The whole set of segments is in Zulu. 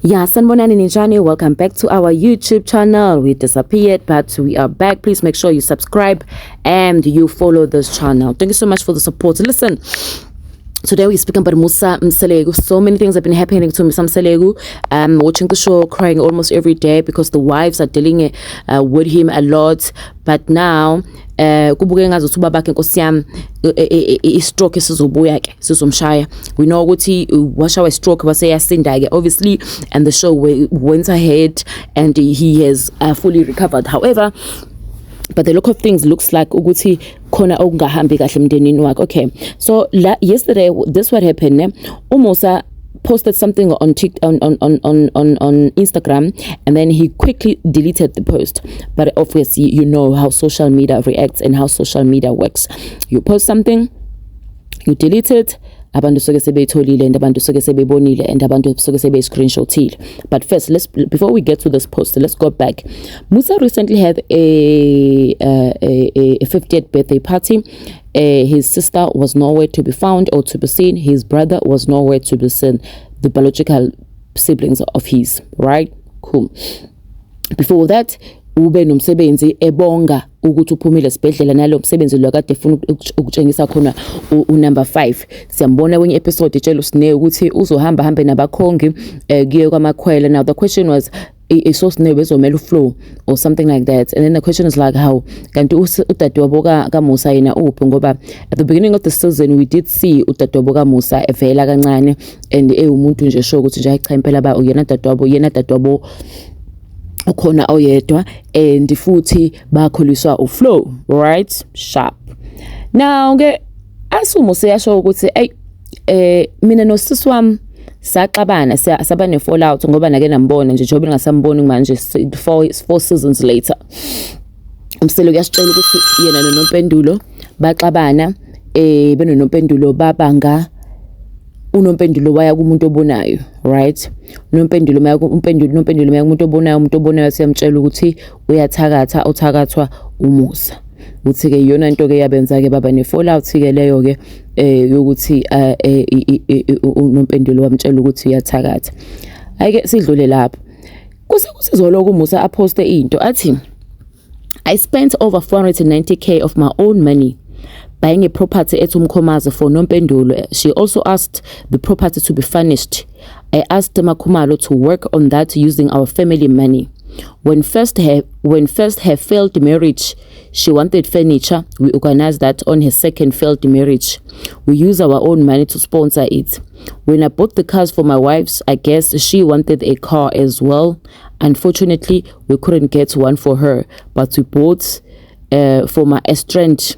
Yeah, sanibonani ninjani. Welcome back to our YouTube channel. We disappeared, but we are back. Please make sure you subscribe and you follow this channel. Thank you so much for the support. Listen, today we're speaking about Musa Mselegu. So many things have been happening to Musa Mselegu. Watching the show, crying almost every day because the wives are dealing with him a lot. But now, kubuke ngazuthi ubabakhe Nkosi yami I-stroke esizobuya ke sizomshaya. We know ukuthi washawa stroke base yasinda ke obviously, and the show went ahead and he has fully recovered. However, but the look of things looks like ukuthi khona okungahambi kahle emndenini wakhe. Okay, so yesterday this what happened. Umusa posted something on Instagram, and then he quickly deleted the post. But obviously, you know how social media reacts and how social media works. You post something, you delete it, abantu soke sebeyitholile and abantu soke sebeyibonile and abantu soke sebey-screenshotile. But first, before we get to this post, let's go back. Musa recently had a 50th birthday party. His sister was nowhere to be found or to be seen. His brother was nowhere to be seen. The biological siblings of his, right? Cool. Before that, ube nomsebenzi ebonga ukuthi uphumile esibhedlela nalo msebenzi lo kade ufuna ukutshengisa khona number 5. Siyambona kwenye episode etshela uSine ukuthi uzohamba hambe nabakhongi kuye kwamakhwela. Now the question was iSosine bezomela uflow or something like that, and then the question is like how kanti udadewabo kaMusa yena uphi, ngoba at the beginning of the season we did see udadewabo kaMusa evela kancane and umuntu nje show ukuthi nje cha impela ba uyena dadewabo ukhona oyedwa and futhi bakholiswa uFlow, right? Sharp. Now ke asumo seyasho ukuthi mina nosisi wami saxabana sabane fallout ngoba nake nambona nje jobe ngasamboni manje 4 seasons later. Umselo kuyasitshela ukuthi yena noNompendulo baxabana, benoNompendulo babanga uNompendulo waya kumuntu obonayo, right? Nompendulo maya kumuntu obonayo siyamtshela ukuthi uyathakatha, uthakathwa umusa. Uthi ke yona into ke yabenza ke baba ne fallout ke leyo ke yokuthi uNompendulo wamtshela ukuthi uyathakatha. Ayike sidlule lapho. Kusizolo kuMusa aposte into athi, I spent over 490k of my own money buying a property at Umkhomazi for Nompendulo. She also asked the property to be furnished. I asked Makhumalo to work on that using our family money. When first her failed marriage, she wanted furniture. We organized that on her second failed marriage. We use our own money to sponsor it. When I bought the cars for my wives, I guess she wanted a car as well. Unfortunately, we couldn't get one for her, but we bought for my estranged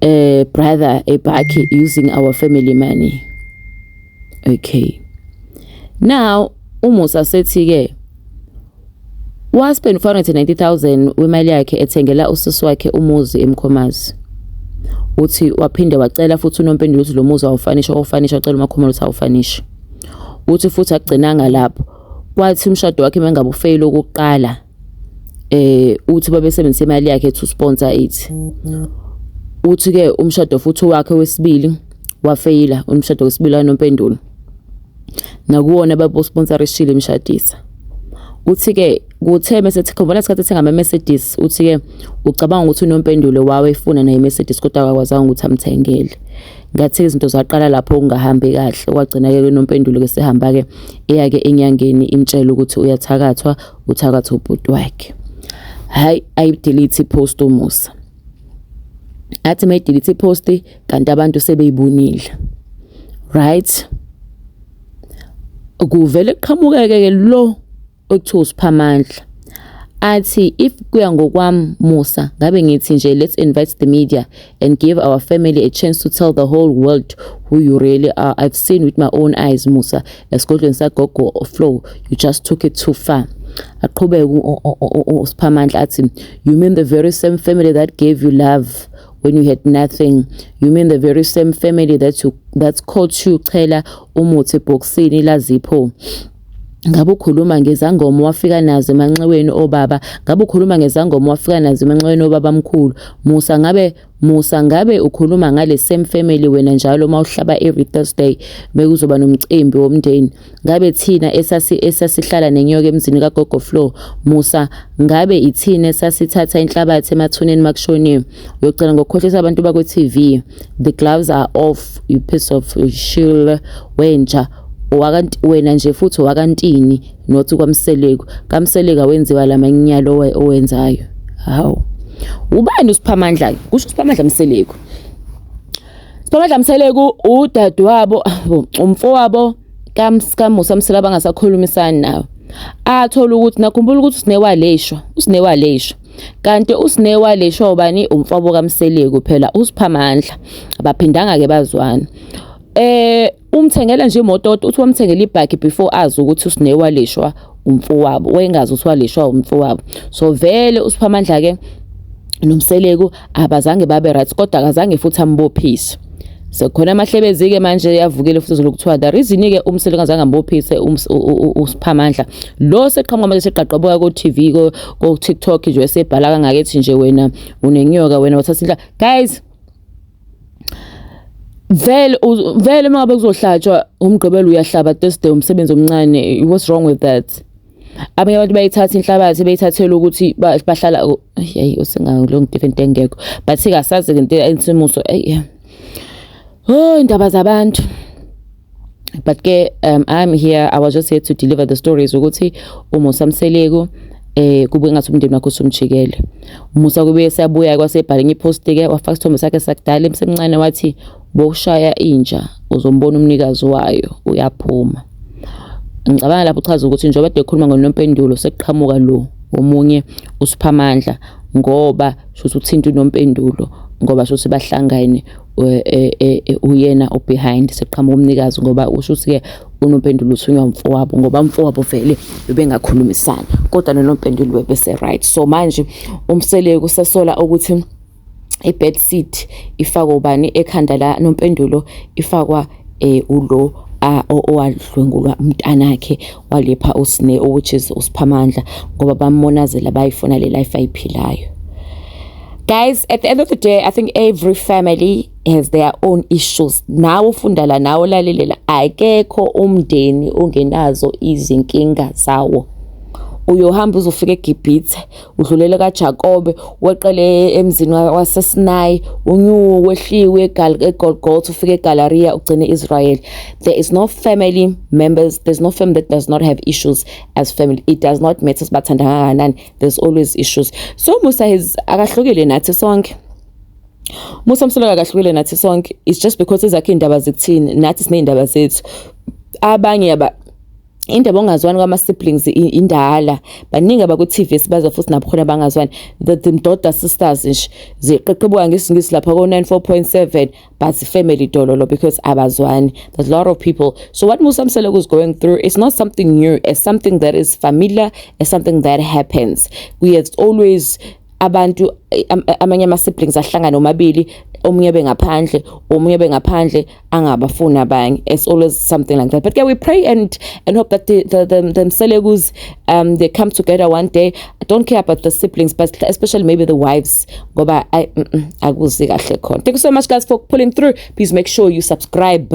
brother a bike using our family money. Okay. Now, Umusa sethi ke spend 490,000 wemali yakhe ethengela usisi wakhe umuzi eMkhomazi. Uthi waphinde wacela futhi uNompendulo ukuthi lo muzi awufanisha wacela uMakhumalo ukuthi awufanishe. Uthi futhi agcinanga lapho. Kwathi umshado wakhe mengabe ufeyile ukuqala uthi babesebenzisa imali yakhe to sponsor it. Uthi ke umshado futhi wakhe wesibili wafeyila, umshado wesibili kaNompendulo. Nakuwona babo sponsorishile imshadisa. Uthi ke kuthe mesethi khombona isikhathi ethenga Mercedes, uthi ke ucabanga ukuthi uNompendulo wawefuna naye Mercedes kodwa akakwazanga ukuthi amthengele. Ngathi izinto zaqala lapho ungahambi kahle, kwagcina ke uNompendulo ke sehamba ke eyake enyangeni imtshela ukuthi uyathakathwa, uthakatha ubhuti wakhe. Hayi ayidelete ipost uMusa. Athi mayidelete ipost kanti abantu sebeyibonile, right? Kuvele qhamuke ke lo okuthiwa uSiphamandla athi if kuya ngokwami Musa ngabe ngithi nje let's invite the media and give our family a chance to tell the whole world who you really are. I've seen with my own eyes Musa esigodlweni sagogo Flow, you just took it too far. Aqhubeka uSiphamandla athi, you mean the very same family that gave you love when you had nothing? You mean the very same family that called you Chela umuthi boxini lazipho? ngabe ukhuluma ngezangoma wafika nazo emanxeweni obaba, ngabe ukhuluma ngezangoma wafika nazo emanxeweni obaba mkhulu. Musa ngabe ukhuluma ngale same family wena njalo mawuhlaba every Thursday bekuzoba nomcimbi womndeni. Ngabe thina esasihlala nenyoka emzini kaGogo Flow, Musa ngabe ithina esasithatha inhlabathi emathuneni makushoniwe. Uyocela ngokukhohlisa abantu bakwe TV. The gloves are off, you piece of shit wenja. Wena nje futhi wakantini nothi kwaMseleko. KaMseleka wenziwa lamanyalo owenzayo. Hawu. Ubani uSiphamandla? Kusho uSiphamandla Mseleko. Siphamandla Mseleko udadewabo, umfowabo kaMusa Mseleko abangasakhulumisani nawo. Athola ukuthi nakhumbula ukuthi uSinewaleshwa. Kanti uSinewaleshwa ubani umfowabo kaMseleko phela uSiphamandla. Abaphindanga ke bazwana. Umthengela nje imoto uthi wamthengela ibhaki before azi ukuthi uSinewaleshwa umfowabo. Wayengazi ukuthi Waleshwa umfowabo. So vele uSiphamandla ke noMseleko abazange babe right kodwa akazange futhi ambophise. Sekhona amahlebezi ke manje yavukile futhi zolokuthiwa the reason ke uMseleko azange ambophise uSiphamandla lo seqhamuka manje seqaqabuka ku TV ko TikTok nje esebhala kangakethi nje wena unenyoka wena wathatha guys. Vele mangabe kuzohlatshwa umgqibelo uyahlaba Thursday umsebenzi omncane. What's wrong with that? Abanye abantu bayithatha inhlabathi bayithathela ukuthi bahlala usengalong different engekho but sikasazi into ensimuso indaba zabantu. But ke I'm here, I was just here to deliver the stories ukuthi uMusa Mseleko kube ngathi umndeni wakho somjikele. Musa kube siyabuya kwasebhala ngipost ke wafaka isithombe sakhe sakudala emsemncane wathi bokushaya inja uzombona umnikazi wayo uyaphuma. Ngicabanga lapho uchaza ukuthi njengoba ade ekhuluma ngoNompendulo sekuqhamuka lo omunye uSiphamandla ngoba shothi uthinta uNompendulo ngoba shothi bahlangane uyena obehind seqhamuka umnikazi ngoba ushuthi ke uNompendulo uthunywa umfowabo ngoba umfowabo vele bebengakhulumisana kodwa noNompendulo bese right. So manje uMseleko sesola ukuthi i-bed sheet ifakwa ubani ekhanda la Nompendulo ifakwa ulo owadlwengulwa umntanakhe walepha usine which is uSiphamandla ngoba bamonazela bayifuna le life ayiphilayo. Guys, at the end of the day, I think every family has their own issues. Nawe ufunda la nawe lalelela akekho umndeni ongenazo izinkinga zawo. Uyohamba uzofika eGibhithe udlulele kaJakobe weqele emzini waseSinai unyuwe wehliwe eGolgotha ufike eGaleria ugcine Israel. There is no family members, there's no family that does not have issues as family. It does not matter sibathanda kangakanani, there's always issues. So Musa akahlukile nathi sonke. Musa Mseleko akahlukile nathi sonke. It's just because ezakhe indaba zikuthini nathi sinendaba zethu. Abanye indaba ongazwani kwama-siblings indala baningi abaku-TV sibaza futhi nabo khona bangazwani the Mdoda sisters nje ziqeqebuka ngesingisi lapha ko-94.7 but family dololo because abazwani. There's a lot of people. So what Musa Mseleko is going through is not something new, it's something that is familiar, it's something that happens. We have always abantu amanye ama-siblings ahlangana omabili omunye bengaphandle angabafuni abanye. It's always something like that. But yeah, we pray and hope that the Mselekos they come together one day. I don't care about the siblings, but especially maybe the wives. Ngoba akuzi kahle khona. Thank you so much guys for pulling through. Please make sure you subscribe.